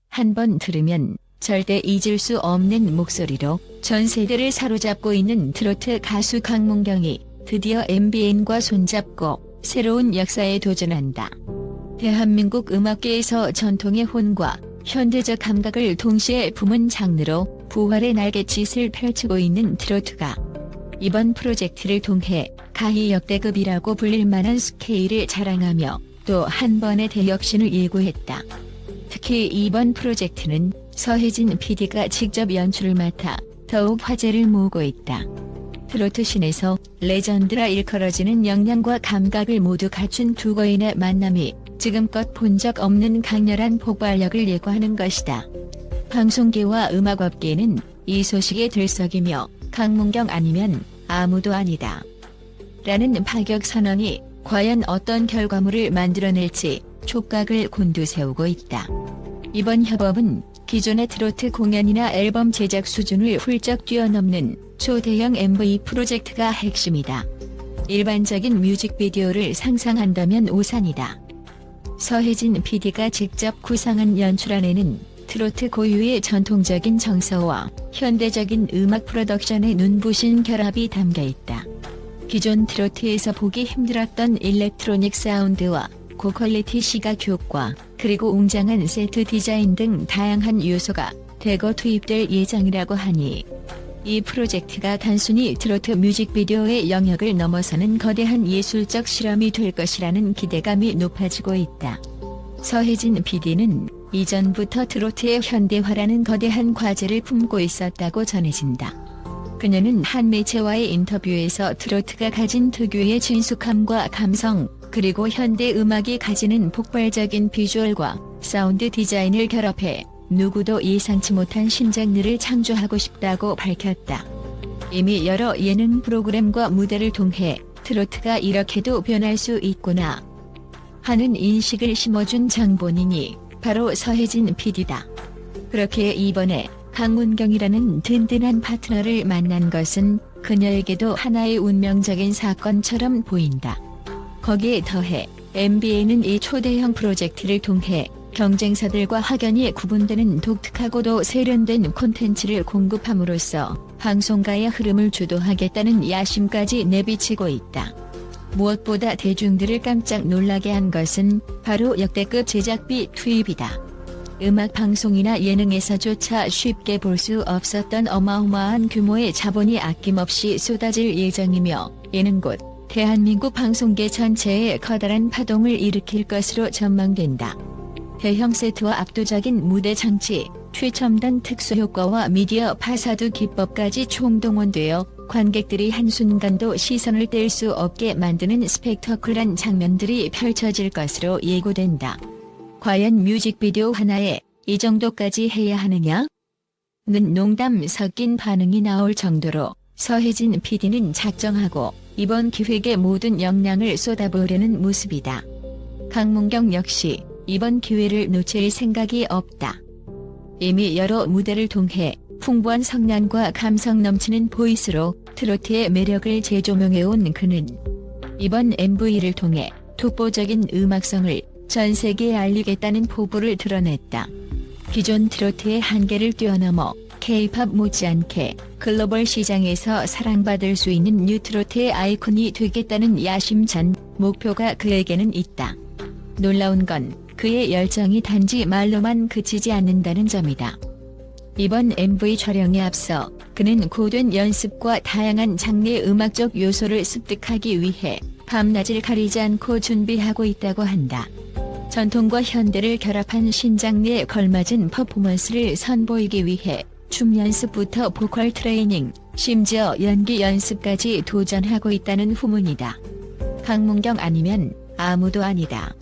한번 들으면 절대 잊을 수 없는 목소리로 전 세대를 사로잡고 있는 트로트 가수 강문경이 드디어 MBN과 손잡고 새로운 역사에 도전한다. 대한민국 음악계에서 전통의 혼과 현대적 감각을 동시에 품은 장르로 부활의 날갯짓을 펼치고 있는 트로트가 이번 프로젝트를 통해 가히 역대급이라고 불릴 만한 스케일을 자랑하며 또 한 번의 대혁신을 예고했다. 특히 이번 프로젝트는 서혜진 PD가 직접 연출을 맡아 더욱 화제를 모으고 있다. 트로트 씬에서 레전드라 일컬어지는 역량과 감각을 모두 갖춘 두 거인의 만남이 지금껏 본 적 없는 강렬한 폭발력을 예고하는 것이다. 방송계와 음악업계는 이 소식에 들썩이며 강문경 아니면 아무도 아니다 라는 파격 선언이 과연 어떤 결과물을 만들어낼지 촉각을 곤두세우고 있다. 이번 협업은 기존의 트로트 공연이나 앨범 제작 수준을 훌쩍 뛰어넘는 초대형 MV 프로젝트가 핵심이다. 일반적인 뮤직비디오를 상상한다면 오산이다. 서혜진 PD가 직접 구상한 연출안에는 트로트 고유의 전통적인 정서와 현대적인 음악 프로덕션의 눈부신 결합이 담겨있다. 기존 트로트에서 보기 힘들었던 일렉트로닉 사운드와 고퀄리티 시각 효과, 그리고 웅장한 세트 디자인 등 다양한 요소가 대거 투입될 예정이라고 하니 이 프로젝트가 단순히 트로트 뮤직비디오의 영역을 넘어서는 거대한 예술적 실험이 될 것이라는 기대감이 높아지고 있다. 서혜진 PD는 이전부터 트로트의 현대화라는 거대한 과제를 품고 있었다고 전해진다. 그녀는 한 매체와의 인터뷰에서 트로트가 가진 특유의 친숙함과 감성, 그리고 현대 음악이 가지는 폭발적인 비주얼과 사운드 디자인을 결합해 누구도 예상치 못한 신장르를 창조하고 싶다고 밝혔다. 이미 여러 예능 프로그램과 무대를 통해 트로트가 이렇게도 변할 수 있구나 하는 인식을 심어준 장본인이 바로 서혜진 PD다. 그렇게 이번에 강문경이라는 든든한 파트너를 만난 것은 그녀에게도 하나의 운명적인 사건처럼 보인다. 거기에 더해 MBN은 이 초대형 프로젝트를 통해 경쟁사들과 확연히 구분되는 독특하고도 세련된 콘텐츠를 공급함으로써 방송가의 흐름을 주도하겠다는 야심까지 내비치고 있다. 무엇보다 대중들을 깜짝 놀라게 한 것은 바로 역대급 제작비 투입이다. 음악 방송이나 예능에서조차 쉽게 볼 수 없었던 어마어마한 규모의 자본이 아낌없이 쏟아질 예정이며 이는 곧 대한민국 방송계 전체에 커다란 파동을 일으킬 것으로 전망된다. 대형 세트와 압도적인 무대 장치, 최첨단 특수효과와 미디어 파사두 기법까지 총동원되어 관객들이 한순간도 시선을 뗄 수 없게 만드는 스펙터클한 장면들이 펼쳐질 것으로 예고된다. 과연 뮤직비디오 하나에 이 정도까지 해야 하느냐? 는 농담 섞인 반응이 나올 정도로 서혜진 PD는 작정하고 이번 기획에 모든 역량을 쏟아부으려는 모습이다. 강문경 역시 이번 기회를 놓칠 생각이 없다. 이미 여러 무대를 통해 풍부한 성량과 감성 넘치는 보이스로 트로트의 매력을 재조명해온 그는 이번 MV를 통해 독보적인 음악성을 전 세계에 알리겠다는 포부를 드러냈다. 기존 트로트의 한계를 뛰어넘어 K-팝 못지않게 글로벌 시장에서 사랑받을 수 있는 뉴트로트의 아이콘이 되겠다는 야심찬 목표가 그에게는 있다. 놀라운 건 그의 열정이 단지 말로만 그치지 않는다는 점이다. 이번 MV 촬영에 앞서 그는 고된 연습과 다양한 장르의 음악적 요소를 습득하기 위해 밤낮을 가리지 않고 준비하고 있다고 한다. 전통과 현대를 결합한 신장르에 걸맞은 퍼포먼스를 선보이기 위해 춤 연습부터 보컬 트레이닝, 심지어 연기 연습까지 도전하고 있다는 후문이다. 강문경 아니면 아무도 아니다.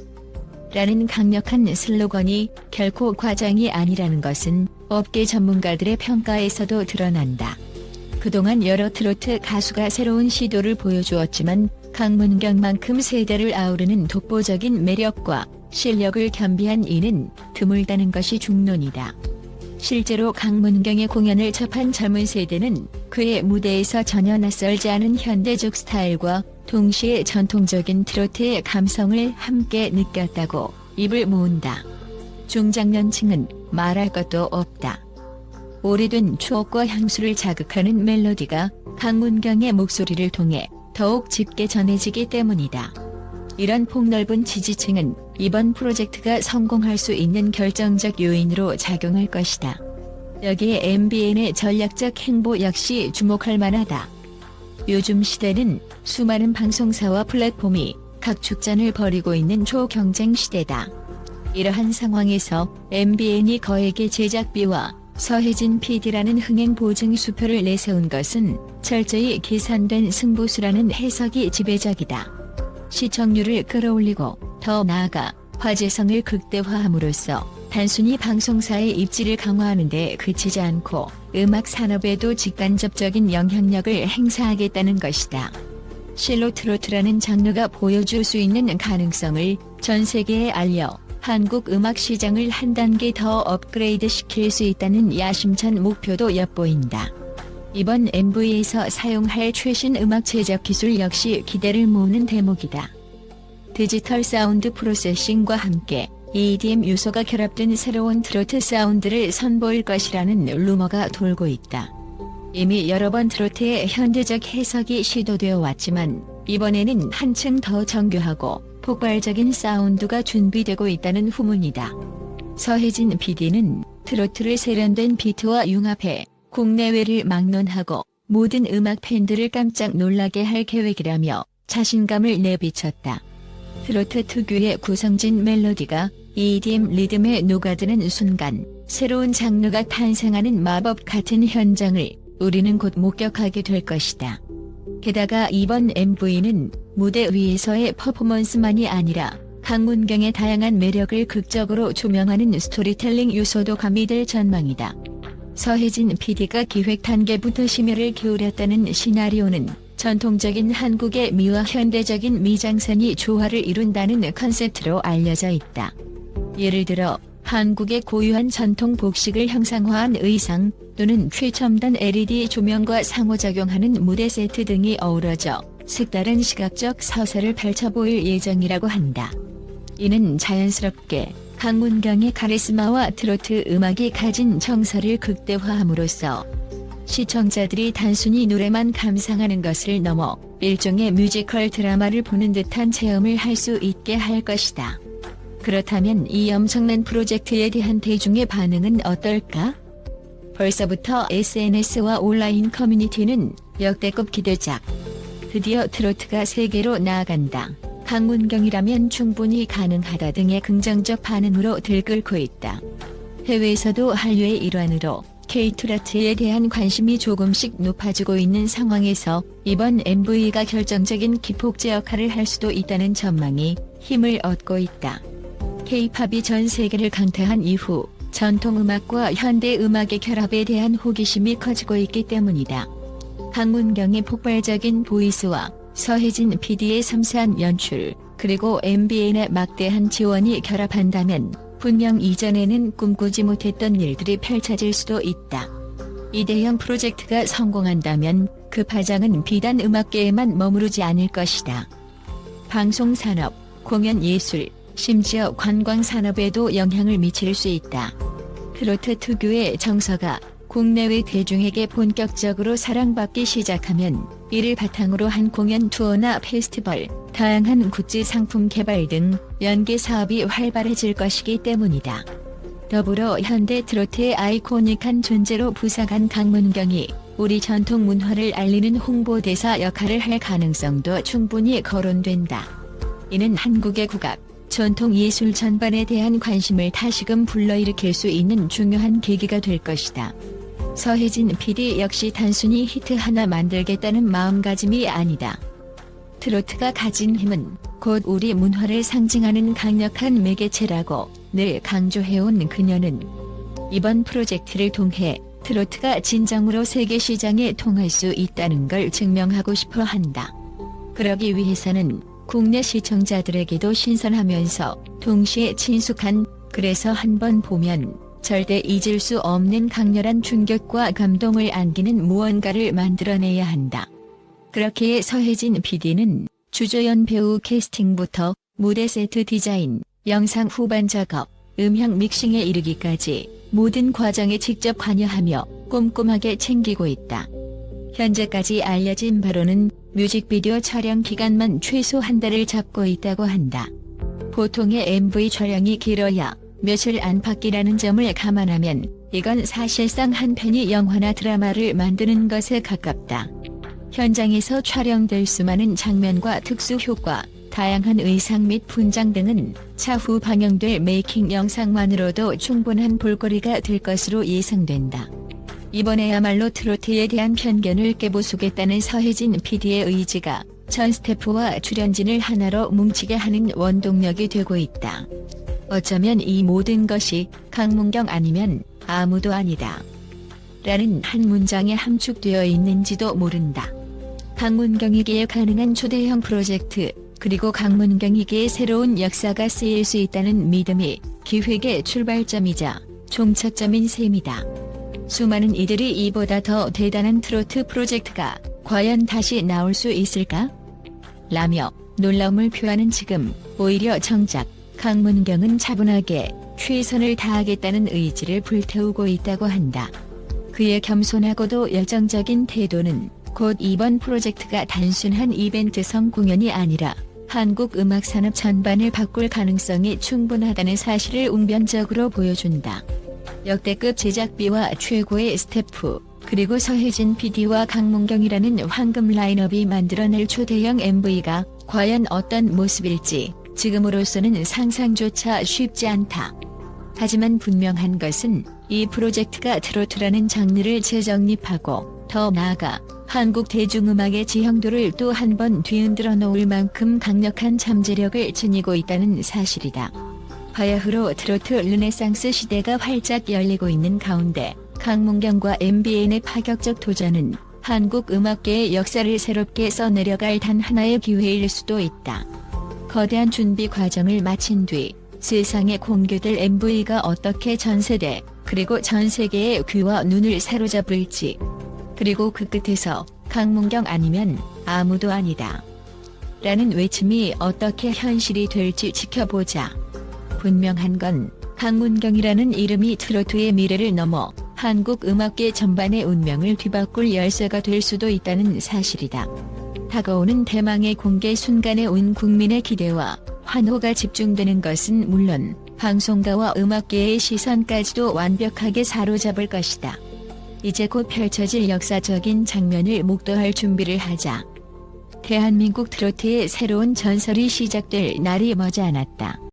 라는 강력한 슬로건이 결코 과장이 아니라는 것은 업계 전문가들의 평가에서도 드러난다. 그동안 여러 트로트 가수가 새로운 시도를 보여주었지만 강문경만큼 세대를 아우르는 독보적인 매력과 실력을 겸비한 이는 드물다는 것이 중론이다. 실제로 강문경의 공연을 접한 젊은 세대는 그의 무대에서 전혀 낯설지 않은 현대적 스타일과 동시에 전통적인 트로트의 감성을 함께 느꼈다고 입을 모은다. 중장년층은 말할 것도 없다. 오래된 추억과 향수를 자극하는 멜로디가 강문경의 목소리를 통해 더욱 짙게 전해지기 때문이다. 이런 폭넓은 지지층은 이번 프로젝트가 성공할 수 있는 결정적 요인으로 작용할 것이다. 여기에 MBN의 전략적 행보 역시 주목할 만하다. 요즘 시대는 수많은 방송사와 플랫폼이 각축전을 벌이고 있는 초경쟁 시대다. 이러한 상황에서 MBN이 거액의 제작비와 서혜진 PD라는 흥행 보증 수표를 내세운 것은 철저히 계산된 승부수라는 해석이 지배적이다. 시청률을 끌어올리고 더 나아가 화제성을 극대화함으로써 단순히 방송사의 입지를 강화하는 데 그치지 않고 음악 산업에도 직간접적인 영향력을 행사하겠다는 것이다. 실로 트로트라는 장르가 보여줄 수 있는 가능성을 전 세계에 알려 한국 음악 시장을 한 단계 더 업그레이드 시킬 수 있다는 야심찬 목표도 엿보인다. 이번 MV에서 사용할 최신 음악 제작 기술 역시 기대를 모으는 대목이다. 디지털 사운드 프로세싱과 함께 EDM 요소가 결합된 새로운 트로트 사운드를 선보일 것이라는 루머가 돌고 있다. 이미 여러 번 트로트의 현대적 해석이 시도되어 왔지만 이번에는 한층 더 정교하고 폭발적인 사운드가 준비되고 있다는 후문이다. 서혜진 PD는 트로트를 세련된 비트와 융합해 국내외를 막론하고 모든 음악 팬들을 깜짝 놀라게 할 계획이라며 자신감을 내비쳤다. 트로트 특유의 구성진 멜로디가 EDM 리듬에 녹아드는 순간 새로운 장르가 탄생하는 마법 같은 현장을 우리는 곧 목격하게 될 것이다. 게다가 이번 MV는 무대 위에서의 퍼포먼스만이 아니라 강문경의 다양한 매력을 극적으로 조명하는 스토리텔링 요소도 가미될 전망이다. 서혜진 PD가 기획 단계부터 심혈을 기울였다는 시나리오는 전통적인 한국의 미와 현대적인 미장센이 조화를 이룬다는 컨셉트로 알려져 있다. 예를 들어 한국의 고유한 전통 복식을 형상화한 의상 또는 최첨단 LED 조명과 상호작용하는 무대 세트 등이 어우러져 색다른 시각적 서사를 펼쳐 보일 예정이라고 한다. 이는 자연스럽게 강문경의 카리스마와 트로트 음악이 가진 정서를 극대화함으로써 시청자들이 단순히 노래만 감상하는 것을 넘어 일종의 뮤지컬 드라마를 보는 듯한 체험을 할 수 있게 할 것이다. 그렇다면 이 엄청난 프로젝트에 대한 대중의 반응은 어떨까? 벌써부터 SNS와 온라인 커뮤니티는 역대급 기대작. 드디어 트로트가 세계로 나아간다. 강문경이라면 충분히 가능하다 등의 긍정적 반응으로 들끓고 있다. 해외에서도 한류의 일환으로 K-트로트에 대한 관심이 조금씩 높아지고 있는 상황에서 이번 MV가 결정적인 기폭제 역할을 할 수도 있다는 전망이 힘을 얻고 있다. K-팝이 전 세계를 강타한 이후 전통음악과 현대음악의 결합에 대한 호기심이 커지고 있기 때문이다. 강문경의 폭발적인 보이스와 서혜진 PD의 섬세한 연출, 그리고 MBN의 막대한 지원이 결합한다면 분명 이전에는 꿈꾸지 못했던 일들이 펼쳐질 수도 있다. 이 대형 프로젝트가 성공한다면 그 파장은 비단 음악계에만 머무르지 않을 것이다. 방송산업, 공연예술, 심지어 관광산업에도 영향을 미칠 수 있다. 트로트 특유의 정서가 국내외 대중에게 본격적으로 사랑받기 시작하면 이를 바탕으로 한 공연 투어나 페스티벌, 다양한 굿즈 상품 개발 등 연계 사업이 활발해질 것이기 때문이다. 더불어 현대 트로트의 아이코닉한 존재로 부상한 강문경이 우리 전통 문화를 알리는 홍보대사 역할을 할 가능성도 충분히 거론된다. 이는 한국의 국악, 전통 예술 전반에 대한 관심을 다시금 불러일으킬 수 있는 중요한 계기가 될 것이다. 서혜진 PD 역시 단순히 히트 하나 만들겠다는 마음가짐이 아니다. 트로트가 가진 힘은 곧 우리 문화를 상징하는 강력한 매개체라고 늘 강조해온 그녀는 이번 프로젝트를 통해 트로트가 진정으로 세계 시장에 통할 수 있다는 걸 증명하고 싶어 한다. 그러기 위해서는 국내 시청자들에게도 신선하면서 동시에 친숙한, 그래서 한번 보면 절대 잊을 수 없는 강렬한 충격과 감동을 안기는 무언가를 만들어내야 한다. 그렇기에 서혜진 PD는 주조연 배우 캐스팅부터 무대 세트 디자인, 영상 후반 작업, 음향 믹싱에 이르기까지 모든 과정에 직접 관여하며 꼼꼼하게 챙기고 있다. 현재까지 알려진 바로는 뮤직비디오 촬영 기간만 최소 한 달을 잡고 있다고 한다. 보통의 MV 촬영이 길어야 며칠 안팎이라는 점을 감안하면 이건 사실상 한 편의 영화나 드라마를 만드는 것에 가깝다. 현장에서 촬영될 수많은 장면과 특수 효과, 다양한 의상 및 분장 등은 차후 방영될 메이킹 영상만으로도 충분한 볼거리가 될 것으로 예상된다. 이번에야말로 트로트에 대한 편견을 깨부수겠다는 서혜진 PD의 의지가 전 스태프와 출연진을 하나로 뭉치게 하는 원동력이 되고 있다. 어쩌면 이 모든 것이 강문경 아니면 아무도 아니다. 라는 한 문장에 함축되어 있는지도 모른다. 강문경에게 가능한 초대형 프로젝트, 그리고 강문경에게 새로운 역사가 쓰일 수 있다는 믿음이 기획의 출발점이자 종착점인 셈이다. 수많은 이들이 이보다 더 대단한 트로트 프로젝트가 과연 다시 나올 수 있을까? 라며 놀라움을 표하는 지금 오히려 정작 강문경은 차분하게 최선을 다하겠다는 의지를 불태우고 있다고 한다. 그의 겸손하고도 열정적인 태도는 곧 이번 프로젝트가 단순한 이벤트성 공연이 아니라 한국 음악 산업 전반을 바꿀 가능성이 충분하다는 사실을 웅변적으로 보여준다. 역대급 제작비와 최고의 스태프, 그리고 서혜진 PD와 강문경이라는 황금 라인업이 만들어낼 초대형 MV가 과연 어떤 모습일지 지금으로서는 상상조차 쉽지 않다. 하지만 분명한 것은 이 프로젝트가 트로트라는 장르를 재정립하고 더 나아가 한국 대중음악의 지형도를 또 한 번 뒤흔들어 놓을 만큼 강력한 잠재력을 지니고 있다는 사실이다. 바야흐로 트로트 르네상스 시대가 활짝 열리고 있는 가운데 강문경과 MBN의 파격적 도전은 한국 음악계의 역사를 새롭게 써내려갈 단 하나의 기회일 수도 있다. 거대한 준비 과정을 마친 뒤 세상에 공개될 MV가 어떻게 전 세대, 그리고 전 세계의 귀와 눈을 사로잡을지, 그리고 그 끝에서 강문경 아니면 아무도 아니다. 라는 외침이 어떻게 현실이 될지 지켜보자. 분명한 건 강문경이라는 이름이 트로트의 미래를 넘어 한국 음악계 전반의 운명을 뒤바꿀 열쇠가 될 수도 있다는 사실이다. 다가오는 대망의 공개 순간에 온 국민의 기대와 환호가 집중되는 것은 물론 방송가와 음악계의 시선까지도 완벽하게 사로잡을 것이다. 이제 곧 펼쳐질 역사적인 장면을 목도할 준비를 하자. 대한민국 트로트의 새로운 전설이 시작될 날이 머지 않았다.